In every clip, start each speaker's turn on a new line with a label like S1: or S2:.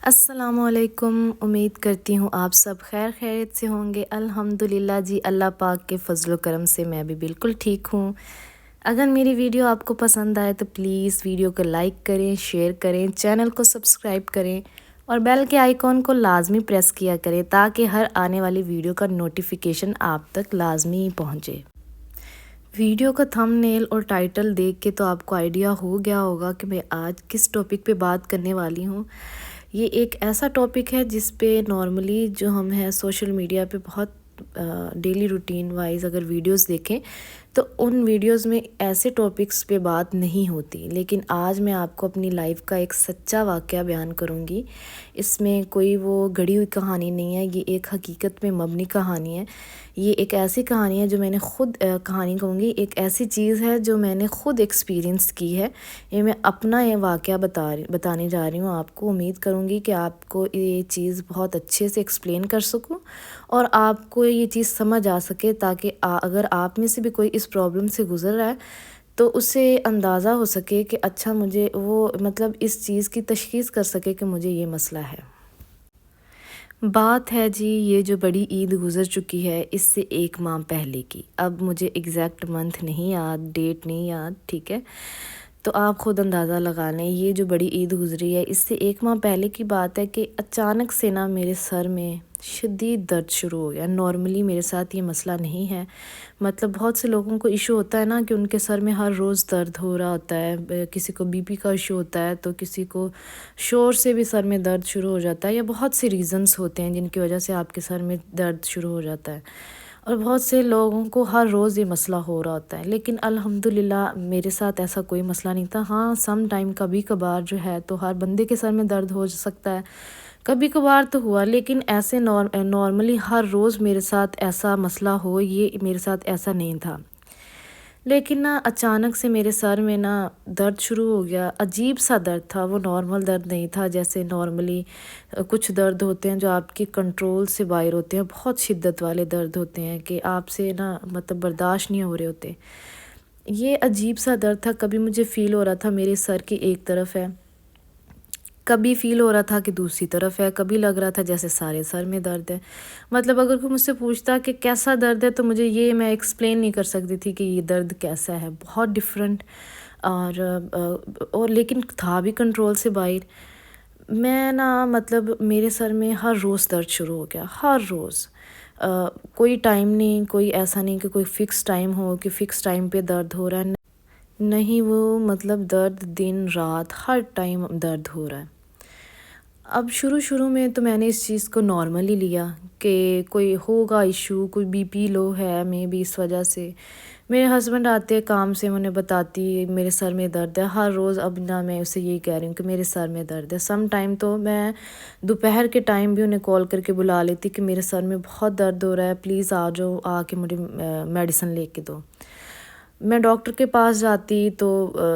S1: السلام علیکم، امید کرتی ہوں آپ سب خیر خیریت سے ہوں گے۔ الحمدللہ جی، اللہ پاک کے فضل و کرم سے میں بھی بالکل ٹھیک ہوں۔ اگر میری ویڈیو آپ کو پسند آئے تو پلیز ویڈیو کو لائک کریں، شیئر کریں، چینل کو سبسکرائب کریں اور بیل کے آئیکن کو لازمی پریس کیا کریں تاکہ ہر آنے والی ویڈیو کا نوٹیفیکیشن آپ تک لازمی پہنچے۔ ویڈیو کا تھم نیل اور ٹائٹل دیکھ کے تو آپ کو آئیڈیا ہو گیا ہوگا کہ میں آج کس ٹاپک پہ بات کرنے والی ہوں۔ یہ ایک ایسا ٹاپک ہے جس پہ نارملی جو ہم ہیں سوشل میڈیا پہ بہت ڈیلی روٹین وائز اگر ویڈیوز دیکھیں تو ان ویڈیوز میں ایسے ٹاپکس پہ بات نہیں ہوتی، لیکن آج میں آپ کو اپنی لائف کا ایک سچا واقعہ بیان کروں گی۔ اس میں کوئی وہ گھڑی ہوئی کہانی نہیں ہے، یہ ایک حقیقت میں مبنی کہانی ہے۔ یہ ایک ایسی کہانی ہے جو میں نے خود کہانی کہوں گی، ایک ایسی چیز ہے جو میں نے خود ایکسپیرینس کی ہے۔ یہ میں اپنا یہ واقعہ بتانے جا رہی ہوں آپ کو۔ امید کروں گی کہ آپ کو یہ چیز بہت اچھے سے ایکسپلین کر سکوں اور آپ کو یہ چیز سمجھ آ سکے، تاکہ اگر آپ میں سے بھی کوئی اس پرابلم سے گزر رہا ہے تو اسے اندازہ ہو سکے کہ اچھا مجھے وہ اس چیز کی تشخیص کر سکے کہ مجھے یہ مسئلہ ہے۔ بات ہے جی، یہ جو بڑی عید گزر چکی ہے اس سے 1 ماہ پہلے کی۔ اب مجھے ایگزیکٹ منتھ نہیں یاد، ڈیٹ نہیں یاد، ٹھیک ہے؟ تو آپ خود اندازہ لگا لیں، یہ جو بڑی عید گزری ہے اس سے 1 ماہ پہلے کی بات ہے کہ اچانک سے نا میرے سر میں شدید درد شروع ہو گیا۔ نارملی میرے ساتھ یہ مسئلہ نہیں ہے، بہت سے لوگوں کو ایشو ہوتا ہے نا کہ ان کے سر میں ہر روز درد ہو رہا ہوتا ہے، کسی کو بی پی کا ایشو ہوتا ہے تو کسی کو شور سے بھی سر میں درد شروع ہو جاتا ہے، یا بہت سی ریزنز ہوتے ہیں جن کی وجہ سے آپ کے سر میں درد شروع ہو جاتا ہے، اور بہت سے لوگوں کو ہر روز یہ مسئلہ ہو رہا ہوتا ہے۔ لیکن الحمدللہ میرے ساتھ ایسا کوئی مسئلہ نہیں تھا۔ ہاں، سم ٹائم کبھی کبھار جو ہے تو ہر بندے کے سر میں درد ہو سکتا ہے، کبھی کبھار تو ہوا، لیکن ایسے نارملی ہر روز میرے ساتھ ایسا مسئلہ ہو، یہ میرے ساتھ ایسا نہیں تھا۔ لیکن نا اچانک سے میرے سر میں نا درد شروع ہو گیا۔ عجیب سا درد تھا، وہ نارمل درد نہیں تھا جیسے نارملی کچھ درد ہوتے ہیں جو آپ کی کنٹرول سے باہر ہوتے ہیں، بہت شدت والے درد ہوتے ہیں کہ آپ سے نا برداشت نہیں ہو رہے ہوتے۔ یہ عجیب سا درد تھا، کبھی مجھے فیل ہو رہا تھا میرے سر کی ایک طرف ہے، کبھی فیل ہو رہا تھا کہ دوسری طرف ہے، کبھی لگ رہا تھا جیسے سارے سر میں درد ہے۔ اگر کوئی مجھ سے پوچھتا کہ کیسا درد ہے تو مجھے یہ میں ایکسپلین نہیں کر سکتی تھی کہ یہ درد کیسا ہے، بہت ڈیفرنٹ، اور لیکن تھا بھی کنٹرول سے باہر۔ میں نا میرے سر میں ہر روز درد شروع ہو گیا، ہر روز۔ کوئی ٹائم نہیں، کوئی ایسا نہیں کہ کوئی فکس ٹائم ہو کہ فکس ٹائم پہ درد ہو رہا ہے، نہیں، وہ درد دن رات ہر ٹائم درد ہو رہا ہے۔ اب شروع میں تو میں نے اس چیز کو نارملی لیا کہ کوئی ہوگا ایشو، کوئی بی پی لو ہے مے بی اس وجہ سے۔ میرے ہسبینڈ آتے کام سے، انہیں بتاتی میرے سر میں درد ہے ہر روز۔ اب نہ میں اسے یہی کہہ رہی ہوں کہ میرے سر میں درد ہے، سم ٹائم تو میں دوپہر کے ٹائم بھی انہیں کال کر کے بلا لیتی کہ میرے سر میں بہت درد ہو رہا ہے، پلیز آ جاؤ، آ کے مجھے میڈیسن لے کے دو۔ میں ڈاکٹر کے پاس جاتی تو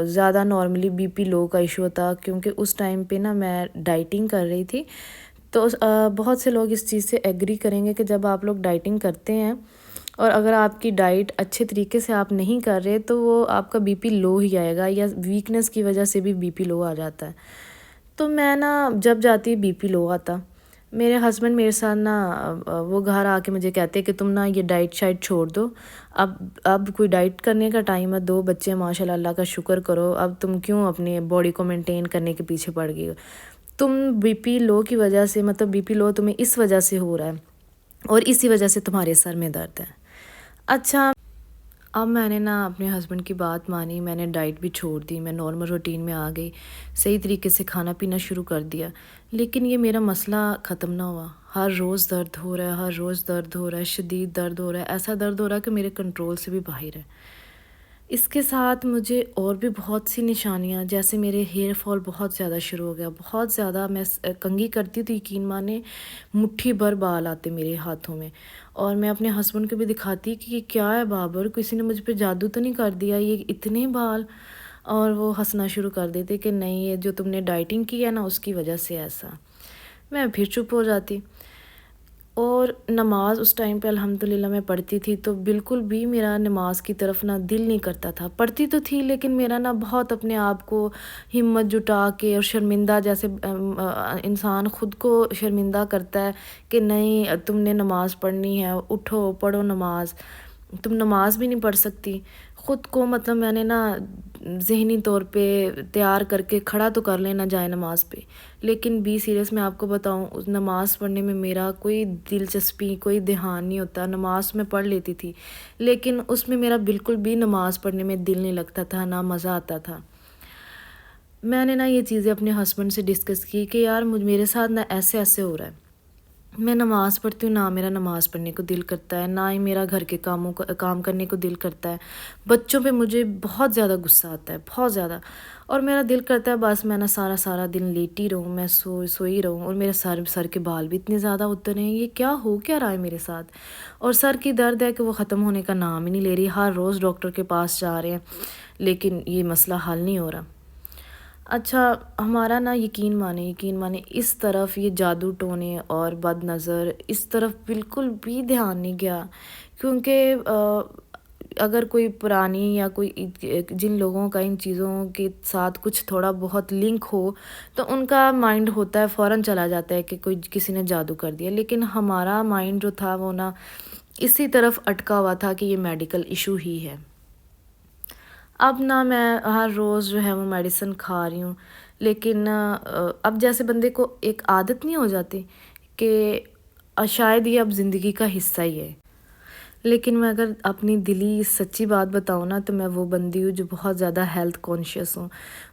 S1: زیادہ نارملی بی پی لو کا ایشو تھا، کیونکہ اس ٹائم پہ نا میں ڈائٹنگ کر رہی تھی۔ تو بہت سے لوگ اس چیز سے ایگری کریں گے کہ جب آپ لوگ ڈائٹنگ کرتے ہیں اور اگر آپ کی ڈائٹ اچھے طریقے سے آپ نہیں کر رہے تو وہ آپ کا بی پی لو ہی آئے گا، یا ویکنس کی وجہ سے بھی بی پی لو آ جاتا ہے۔ تو میں نا جب جاتی بی پی لو آتا، میرے ہسبینڈ میرے ساتھ نا وہ گھر آ کے مجھے کہتے کہ تم نا یہ ڈائٹ شائٹ چھوڑ دو، اب کوئی ڈائٹ کرنے کا ٹائم ہے، 2 بچے ماشاءاللہ، اللہ کا شکر کرو، اب تم کیوں اپنی باڈی کو مینٹین کرنے کے پیچھے پڑ گئی ہو؟ تم بی پی لو کی وجہ سے بی پی لو تمہیں اس وجہ سے ہو رہا ہے اور اسی وجہ سے تمہارے سر میں درد ہے۔ اچھا، اب میں نے نا اپنے ہسبینڈ کی بات مانی، میں نے ڈائٹ بھی چھوڑ دی، میں نارمل روٹین میں آ گئی، صحیح طریقے سے کھانا پینا شروع کر دیا، لیکن یہ میرا مسئلہ ختم نہ ہوا۔ ہر روز درد ہو رہا ہے، ہر روز درد ہو رہا ہے، شدید درد ہو رہا ہے، ایسا درد ہو رہا ہے کہ میرے کنٹرول سے بھی باہر ہے۔ اس کے ساتھ مجھے اور بھی بہت سی نشانیاں، جیسے میرے ہیئر فال بہت زیادہ شروع ہو گیا، بہت زیادہ۔ میں کنگھی کرتی تو یقین مانے مٹھی بھر بال آتے میرے ہاتھوں میں، اور میں اپنے ہسبینڈ کو بھی دکھاتی کہ یہ کیا ہے بابر، کسی نے مجھ پہ جادو تو نہیں کر دیا، یہ اتنے بال؟ اور وہ ہنسنا شروع کر دیتے کہ نہیں، یہ جو تم نے ڈائٹنگ کی ہے نا اس کی وجہ سے ایسا۔ میں پھر چپ ہو جاتی۔ اور نماز اس ٹائم پہ الحمدللہ میں پڑھتی تھی، تو بالکل بھی میرا نماز کی طرف نہ دل نہیں کرتا تھا، پڑھتی تو تھی لیکن میرا نا بہت اپنے آپ کو ہمت جٹا کے اور شرمندہ، جیسے انسان خود کو شرمندہ کرتا ہے کہ نہیں تم نے نماز پڑھنی ہے، اٹھو پڑھو نماز، تم نماز بھی نہیں پڑھ سکتی، خود کو مطلب میں نے نا ذہنی طور پہ تیار کر کے کھڑا تو کر لینا جائے نماز پہ، لیکن بی سیریس میں آپ کو بتاؤں اس نماز پڑھنے میں میرا کوئی دلچسپی کوئی دھیان نہیں ہوتا، نماز میں پڑھ لیتی تھی لیکن اس میں میرا بالکل بھی نماز پڑھنے میں دل نہیں لگتا تھا، نہ مزہ آتا تھا۔ میں نے نا یہ چیزیں اپنے ہسبینڈ سے ڈسکس کی کہ یار میرے ساتھ نا ایسے ایسے ہو رہا ہے، میں نماز پڑھتی ہوں، نہ میرا نماز پڑھنے کو دل کرتا ہے، نہ ہی میرا گھر کے کام کرنے کو دل کرتا ہے، بچوں پہ مجھے بہت زیادہ غصہ آتا ہے، بہت زیادہ، اور میرا دل کرتا ہے بس میں نا سارا دن لیٹی رہوں، میں سوئی رہوں، اور میرے سر کے بال بھی اتنے زیادہ اتر رہے ہیں، یہ کیا رہا ہے میرے ساتھ، اور سر کی درد ہے کہ وہ ختم ہونے کا نام ہی نہیں لے رہی، ہر روز ڈاکٹر کے پاس جا رہے ہیں لیکن یہ مسئلہ حل نہیں ہو رہا۔ اچھا ہمارا نا یقین مانے اس طرف یہ جادو ٹونے اور بد نظر اس طرف بالکل بھی دھیان نہیں گیا، کیونکہ اگر کوئی پرانی یا کوئی جن لوگوں کا ان چیزوں کے ساتھ کچھ تھوڑا بہت لنک ہو تو ان کا مائنڈ ہوتا ہے فوراً چلا جاتا ہے کہ کسی نے جادو کر دیا، لیکن ہمارا مائنڈ جو تھا وہ نا اسی طرف اٹکا ہوا تھا کہ یہ میڈیکل ایشو ہی ہے۔ اب نا میں ہر روز جو ہے وہ میڈیسن کھا رہی ہوں، لیکن اب جیسے بندے کو ایک عادت نہیں ہو جاتی کہ شاید یہ اب زندگی کا حصہ ہی ہے، لیکن میں اگر اپنی دلی سچی بات بتاؤں نا تو میں وہ بندی ہوں جو بہت زیادہ ہیلتھ کانشیس ہوں۔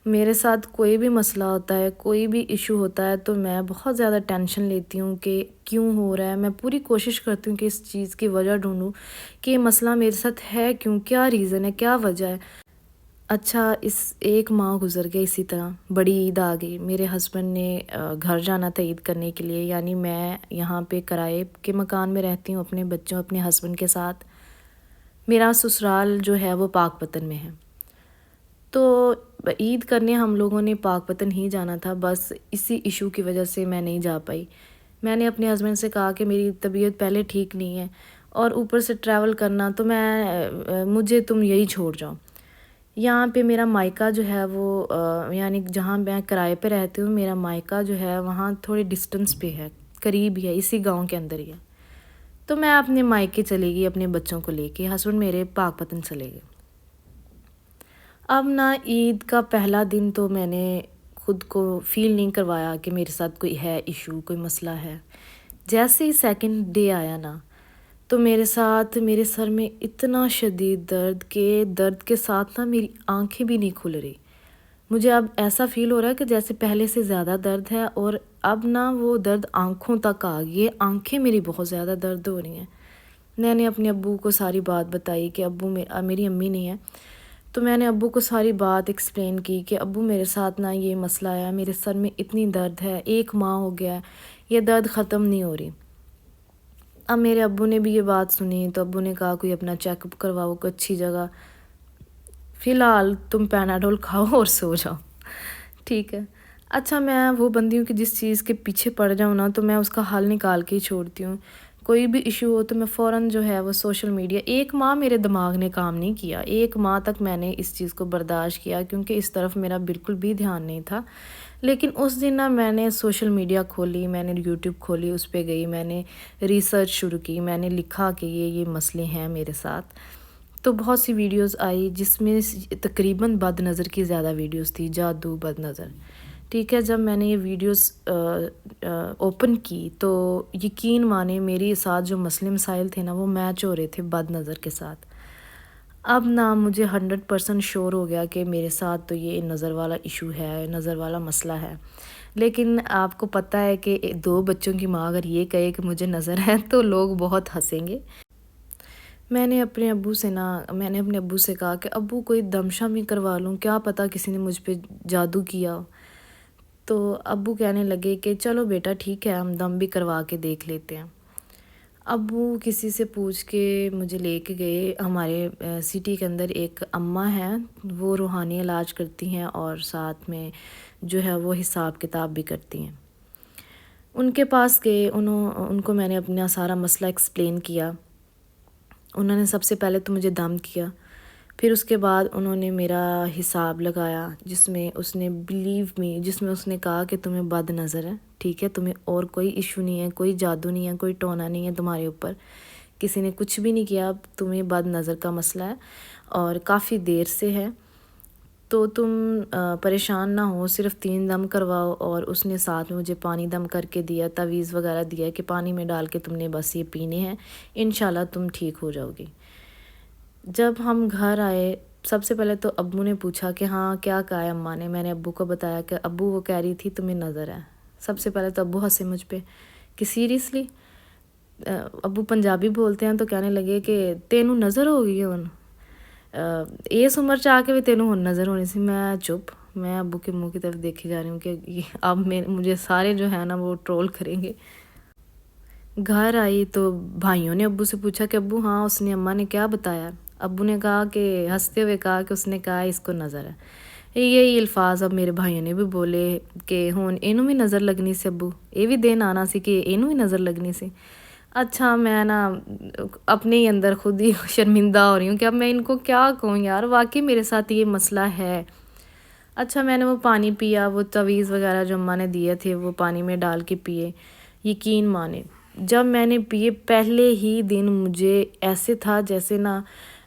S1: میرے ساتھ کوئی بھی مسئلہ ہوتا ہے، کوئی بھی ایشو ہوتا ہے تو میں بہت زیادہ ٹینشن لیتی ہوں کہ کیوں ہو رہا ہے، میں پوری کوشش کرتی ہوں کہ اس چیز کی وجہ ڈھونڈوں کہ یہ مسئلہ میرے ساتھ ہے کیوں، کیا ریزن ہے، کیا وجہ ہے۔ اچھا اس ایک ماہ گزر گیا اسی طرح، بڑی عید آ گئی، میرے ہسبینڈ نے گھر جانا تھا عید کرنے کے لیے، یعنی میں یہاں پہ کرائے کے مکان میں رہتی ہوں اپنے بچوں اپنے ہسبینڈ کے ساتھ، میرا سسرال جو ہے وہ پاک پتن میں ہے، تو عید کرنے ہم لوگوں نے پاک پتن ہی جانا تھا، بس اسی ایشو کی وجہ سے میں نہیں جا پائی۔ میں نے اپنے ہسبینڈ سے کہا کہ میری طبیعت پہلے ٹھیک نہیں ہے اور اوپر سے ٹریول کرنا، تو مجھے تم یہی چھوڑ جاؤ۔ یہاں پہ میرا مائکہ جو ہے وہ یعنی جہاں میں کرائے پہ رہتی ہوں میرا مائکہ جو ہے وہاں تھوڑے ڈسٹنس پہ ہے، قریب ہی ہے، اسی گاؤں کے اندر ہی ہے، تو میں اپنے مائکے چلے گئی اپنے بچوں کو لے کے، ہسبینڈ میرے پاک پتن چلے گئے۔ اب نا عید کا پہلا دن تو میں نے خود کو فیل نہیں کروایا کہ میرے ساتھ کوئی ہے ایشو، کوئی مسئلہ ہے، جیسے ہی سیکنڈ ڈے آیا نا تو میرے سر میں اتنا شدید درد کے ساتھ نا میری آنکھیں بھی نہیں کھل رہی، مجھے اب ایسا فیل ہو رہا ہے کہ جیسے پہلے سے زیادہ درد ہے، اور اب نا وہ درد آنکھوں تک آ گئی، آنکھیں میری بہت زیادہ درد ہو رہی ہیں۔ میں نے اپنے ابو کو ساری بات بتائی کہ ابو میری امی نہیں ہے، تو میں نے ابو کو ساری بات ایکسپلین کی کہ ابو میرے ساتھ نا یہ مسئلہ آیا، میرے سر میں اتنی درد ہے، 1 ماہ ہو گیا ہے، یہ درد ختم نہیں ہو رہی۔ اب میرے ابو نے بھی یہ بات سنی تو ابو نے کہا کوئی اپنا چیک اپ کرواؤ کوئی اچھی جگہ، فی الحال تم پیناڈول کھاؤ اور سو جاؤ، ٹھیک ہے۔ اچھا میں وہ بندی ہوں کہ جس چیز کے پیچھے پڑ جاؤں نا تو میں اس کا حل نکال کے ہی چھوڑتی ہوں، کوئی بھی ایشو ہو تو میں فوراً جو ہے وہ سوشل میڈیا، 1 ماہ میرے دماغ نے کام نہیں کیا، 1 ماہ تک میں نے اس چیز کو برداشت کیا کیونکہ اس طرف میرا بالکل بھی دھیان نہیں تھا، لیکن اس دن نا میں نے سوشل میڈیا کھولی، میں نے یوٹیوب کھولی، اس پہ گئی، میں نے ریسرچ شروع کی، میں نے لکھا کہ یہ مسئلے ہیں میرے ساتھ، تو بہت سی ویڈیوز آئی جس میں تقریباً بد نظر کی زیادہ ویڈیوز تھی، جادو بد نظر، ٹھیک ہے۔ جب میں نے یہ ویڈیوز اوپن کی تو یقین مانے میرے ساتھ جو مسائل تھے نا وہ میچ ہو رہے تھے بد نظر کے ساتھ۔ اب نا مجھے 100% شور ہو گیا کہ میرے ساتھ تو یہ نظر والا ایشو ہے، نظر والا مسئلہ ہے، لیکن آپ کو پتہ ہے کہ 2 بچوں کی ماں اگر یہ کہے کہ مجھے نظر ہے تو لوگ بہت ہنسیں گے۔ میں نے اپنے ابو سے کہا کہ ابو کوئی دمشم بھی کروا لوں، کیا پتہ کسی نے مجھ پہ جادو کیا ہو، تو ابو کہنے لگے کہ چلو بیٹا ٹھیک ہے ہم دم بھی کروا کے دیکھ لیتے ہیں۔ ابو کسی سے پوچھ کے مجھے لے کے گئے، ہمارے سٹی کے اندر ایک اماں ہیں، وہ روحانی علاج کرتی ہیں اور ساتھ میں جو ہے وہ حساب کتاب بھی کرتی ہیں۔ ان کے پاس گئے، ان کو میں نے اپنا سارا مسئلہ ایکسپلین کیا۔ انہوں نے سب سے پہلے تو مجھے دم کیا، پھر اس کے بعد انہوں نے میرا حساب لگایا، جس میں اس نے جس میں اس نے کہا کہ تمہیں بد نظر ہے، ٹھیک ہے، تمہیں اور کوئی ایشو نہیں ہے، کوئی جادو نہیں ہے، کوئی ٹونا نہیں ہے تمہارے اوپر، کسی نے کچھ بھی نہیں کیا، تمہیں بد نظر کا مسئلہ ہے اور کافی دیر سے ہے، تو تم پریشان نہ ہو، صرف 3 دم کرواؤ۔ اور اس نے ساتھ میں مجھے پانی دم کر کے دیا، تعویذ وغیرہ دیا کہ پانی میں ڈال کے تم نے بس یہ پینے ہیں، انشاءاللہ تم ٹھیک ہو جاؤ گی۔ جب ہم گھر آئے، سب سے پہلے تو ابو نے پوچھا کہ ہاں کیا کہا ہے اماں نے۔ میں نے ابو کو بتایا کہ ابو وہ کہہ رہی تھی تمہیں نظر ہے۔ سب سے پہلے تو ابو ہنسے مجھ پہ کہ سیریسلی، ابو پنجابی بولتے ہیں، تو کہنے لگے کہ تینوں نظر ہو گئی ہے اس عمر چاہ کے بھی تینوں ہن نظر ہونی سی۔ میں چپ، میں ابو کے منہ کی طرف دیکھے جا رہی ہوں کہ اب مجھے سارے جو ہے نا وہ ٹرول کریں گے۔ گھر آئی تو بھائیوں نے ابو سے پوچھا کہ ابو ہاں اس نے اماں نے کیا بتایا؟ ابو نے کہا کہ ہنستے ہوئے کہا کہ اس نے کہا اس کو نظر ہے۔ یہی الفاظ اب میرے بھائیوں نے بھی بولے کہ ہون اینوں بھی نظر لگنی سی ابو، یہ بھی دن آنا سی کہ اینوں بھی نظر لگنی سی۔ اچھا میں نا اپنے ہی اندر خود ہی شرمندہ ہو رہی ہوں کہ اب میں ان کو کیا کہوں یار، واقعی میرے ساتھ یہ مسئلہ ہے۔ اچھا میں نے وہ پانی پیا، وہ تعویذ وغیرہ جو اماں نے دیے تھے وہ پانی میں ڈال کے پیے۔ یقین مانے جب میں نے پیے پہلے ہی دن مجھے ایسے تھا جیسے نا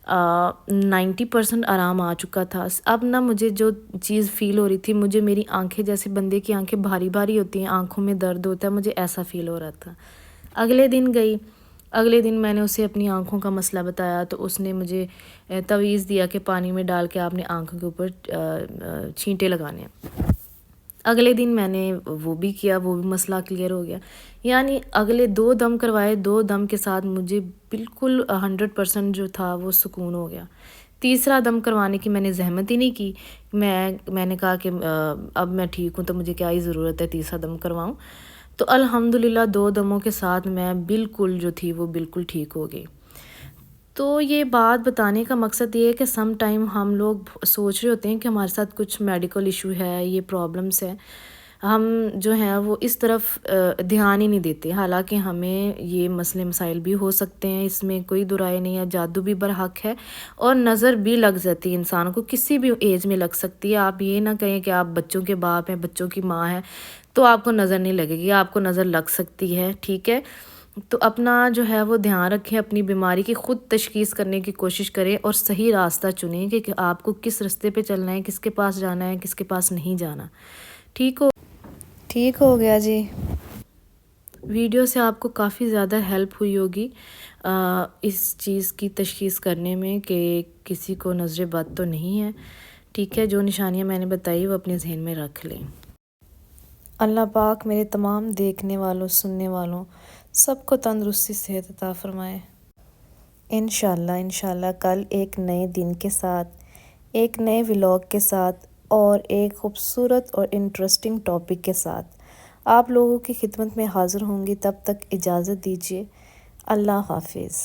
S1: 90% آرام آ چکا تھا۔ اب نا مجھے جو چیز فیل ہو رہی تھی، مجھے میری آنکھیں جیسے بندے کی آنکھیں بھاری بھاری ہوتی ہیں، آنکھوں میں درد ہوتا ہے، مجھے ایسا فیل ہو رہا تھا۔ اگلے دن گئی، اگلے دن میں نے اسے اپنی آنکھوں کا مسئلہ بتایا تو اس نے مجھے تعویذ دیا کہ پانی میں ڈال کے آپ نے آنکھوں کے اوپر چھینٹے لگانے ہیں۔ اگلے دن میں نے وہ بھی کیا، وہ بھی مسئلہ کلیئر ہو گیا۔ یعنی اگلے 2 دم کروائے، 2 دم کے ساتھ مجھے بالکل 100% جو تھا وہ سکون ہو گیا۔ تیسرا دم کروانے کی میں نے زحمت ہی نہیں کی، میں نے کہا کہ اب میں ٹھیک ہوں تو مجھے کیا ہی ضرورت ہے تیسرا دم کرواؤں۔ تو الحمدللہ 2 دموں کے ساتھ میں بالکل جو تھی وہ بالکل ٹھیک ہو گئی۔ تو یہ بات بتانے کا مقصد یہ ہے کہ سم ٹائم ہم لوگ سوچ رہے ہوتے ہیں کہ ہمارے ساتھ کچھ میڈیکل ایشو ہے، یہ پرابلمس ہے، ہم جو ہیں وہ اس طرف دھیان ہی نہیں دیتے، حالانکہ ہمیں یہ مسئلے مسائل بھی ہو سکتے ہیں، اس میں کوئی دو رائے نہیں ہے، جادو بھی برحق ہے اور نظر بھی لگ جاتی ہے انسان کو، کسی بھی ایج میں لگ سکتی ہے۔ آپ یہ نہ کہیں کہ آپ بچوں کے باپ ہیں، بچوں کی ماں ہے تو آپ کو نظر نہیں لگے گی، آپ کو نظر لگ سکتی ہے، ٹھیک ہے؟ تو اپنا جو ہے وہ دھیان رکھیں، اپنی بیماری کی خود تشخیص کرنے کی کوشش کریں اور صحیح راستہ چنیں کہ آپ کو کس راستے پہ چلنا ہے، کس کے پاس جانا ہے، کس کے پاس نہیں جانا۔ ٹھیک ہو گیا جی۔ ویڈیو سے آپ کو کافی زیادہ ہیلپ ہوئی ہوگی اس چیز کی تشخیص کرنے میں کہ کسی کو نظر بد تو نہیں ہے، ٹھیک ہے؟ جو نشانیاں میں نے بتائی وہ اپنے ذہن میں رکھ لیں۔ اللہ پاک میرے تمام دیکھنے والوں، سننے والوں سب کو تندرستی صحت عطا فرمائے۔ انشاءاللہ کل ایک نئے دن کے ساتھ، ایک نئے ولاگ کے ساتھ اور ایک خوبصورت اور انٹرسٹنگ ٹاپک کے ساتھ آپ لوگوں کی خدمت میں حاضر ہوں گی۔ تب تک اجازت دیجیے، اللہ حافظ۔